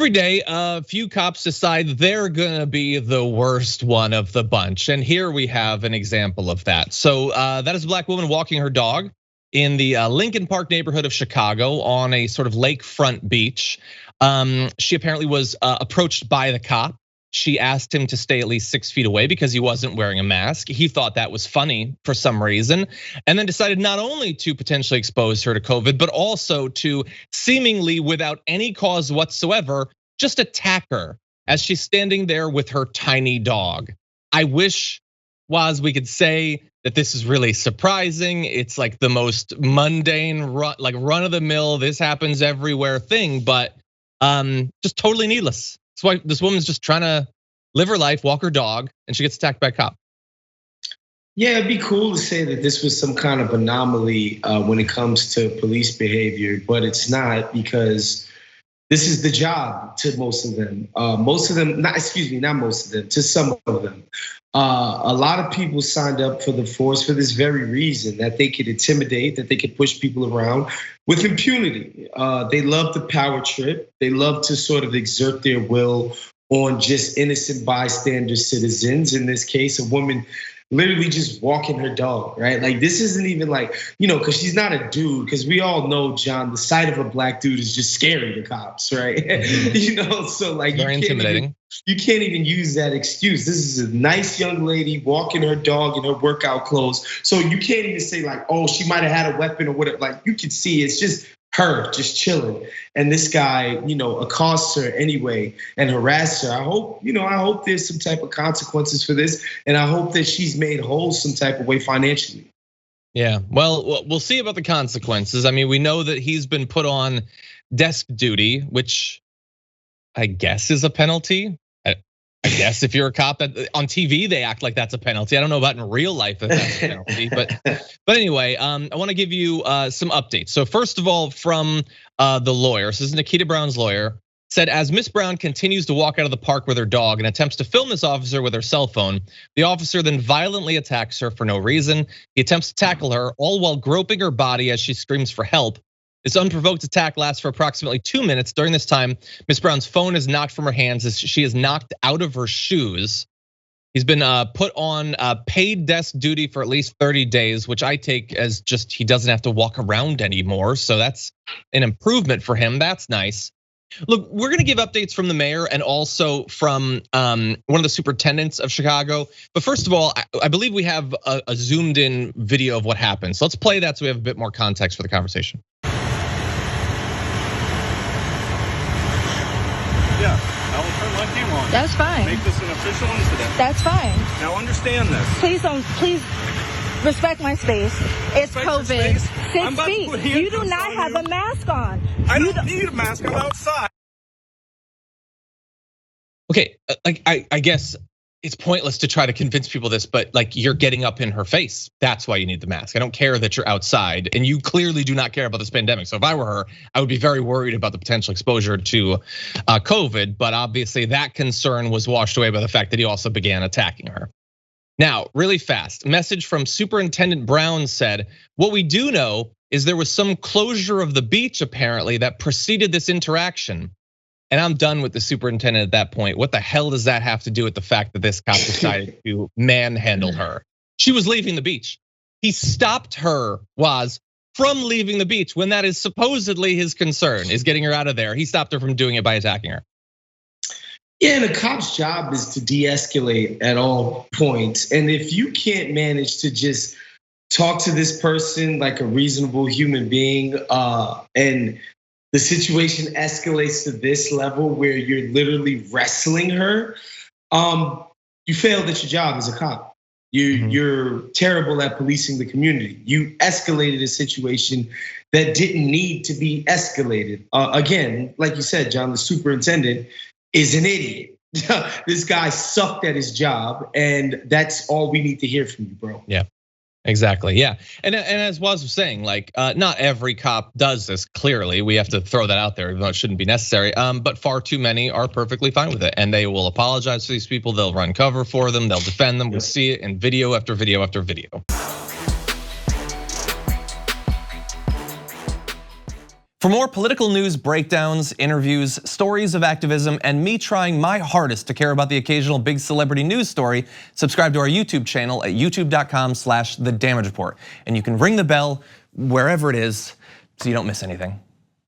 Every day, a few cops decide they're gonna be the worst one of the bunch. And here we have an example of that. So that is a black woman walking her dog in the Lincoln Park neighborhood of Chicago on a sort of lakefront beach. She apparently was approached by the cop. She asked him to stay at least 6 feet away because he wasn't wearing a mask. He thought that was funny for some reason, and then decided not only to potentially expose her to COVID, but also to seemingly without any cause whatsoever, just attack her as she's standing there with her tiny dog. I wish, Waz, we could say that this is really surprising. It's like the most mundane, like run of the mill, this happens everywhere thing, but just totally needless. That's why this woman's just trying to live her life, walk her dog, and she gets attacked by a cop. Yeah, it'd be cool to say that this was some kind of anomaly when it comes to police behavior, but it's not, because this is the job to most of them. Most of them, not most of them, to some of them. A lot of people signed up for the force for this very reason, that they could intimidate, that they could push people around with impunity. They love the power trip. They love to sort of exert their will on just innocent bystander citizens. In this case, a woman literally just walking her dog, right? Like, this isn't even like, because she's not a dude, because we all know, John, the sight of a black dude is just scary to cops, right? So like, very intimidating. You can't even use that excuse. This is a nice young lady walking her dog in her workout clothes. So you can't even say like, oh, she might have had a weapon or whatever. Like, you can see it's just her just chilling. And this guy, accosts her anyway and harasses her. I hope there's some type of consequences for this. And I hope that she's made whole some type of way financially. Yeah, well, we'll see about the consequences. I mean, we know that he's been put on desk duty, which I guess is a penalty. I guess if you're a cop, on TV they act like that's a penalty. I don't know about in real life if that's a penalty, but anyway, I want to give you some updates. So first of all, from the lawyer, this is Nikkita Brown's lawyer, said as Miss Brown continues to walk out of the park with her dog and attempts to film this officer with her cell phone, the officer then violently attacks her for no reason. He attempts to tackle her, all while groping her body as she screams for help. This unprovoked attack lasts for approximately 2 minutes. During this time, Miss Brown's phone is knocked from her hands as she is knocked out of her shoes. He's been put on paid desk duty for at least 30 days, which I take as just he doesn't have to walk around anymore. So that's an improvement for him. That's nice. Look, we're gonna give updates from the mayor and also from one of the superintendents of Chicago. But first of all, I believe we have a zoomed in video of what happened. So let's play that so we have a bit more context for the conversation. Yeah, I will turn my camera on. That's fine. Make this an official incident. That's fine. Now understand this. Please respect my space. It's Respect your COVID. space. I'm 6 about to feet. put You do handcuffs not on have you. a mask on. I don't need a mask, I'm outside. Okay, like I guess it's pointless to try to convince people this, but like you're getting up in her face. That's why you need the mask. I don't care that you're outside, and you clearly do not care about this pandemic. So if I were her, I would be very worried about the potential exposure to COVID. But obviously that concern was washed away by the fact that he also began attacking her. Now, really fast, message from Superintendent Brown said, what we do know is there was some closure of the beach apparently that preceded this interaction. And I'm done with the superintendent at that point. What the hell does that have to do with the fact that this cop decided to manhandle her? She was leaving the beach. He stopped her, from leaving the beach when that is supposedly his concern, is getting her out of there. He stopped her from doing it by attacking her. Yeah, and a cop's job is to de-escalate at all points. And if you can't manage to just talk to this person like a reasonable human being, and the situation escalates to this level where you're literally wrestling her, you failed at your job as a cop. You're terrible at policing the community. You escalated a situation that didn't need to be escalated. Again, like you said, John, the superintendent is an idiot. This guy sucked at his job, and that's all we need to hear from you, bro. Yeah. Exactly, yeah. And as Waz was saying, like not every cop does this, clearly. We have to throw that out there, even though it shouldn't be necessary. But far too many are perfectly fine with it. And they will apologize to these people, they'll run cover for them, they'll defend them. We'll see it in video after video after video. For more political news breakdowns, interviews, stories of activism, and me trying my hardest to care about the occasional big celebrity news story, subscribe to our YouTube channel at youtube.com/thedamagereport. And you can ring the bell wherever it is so you don't miss anything.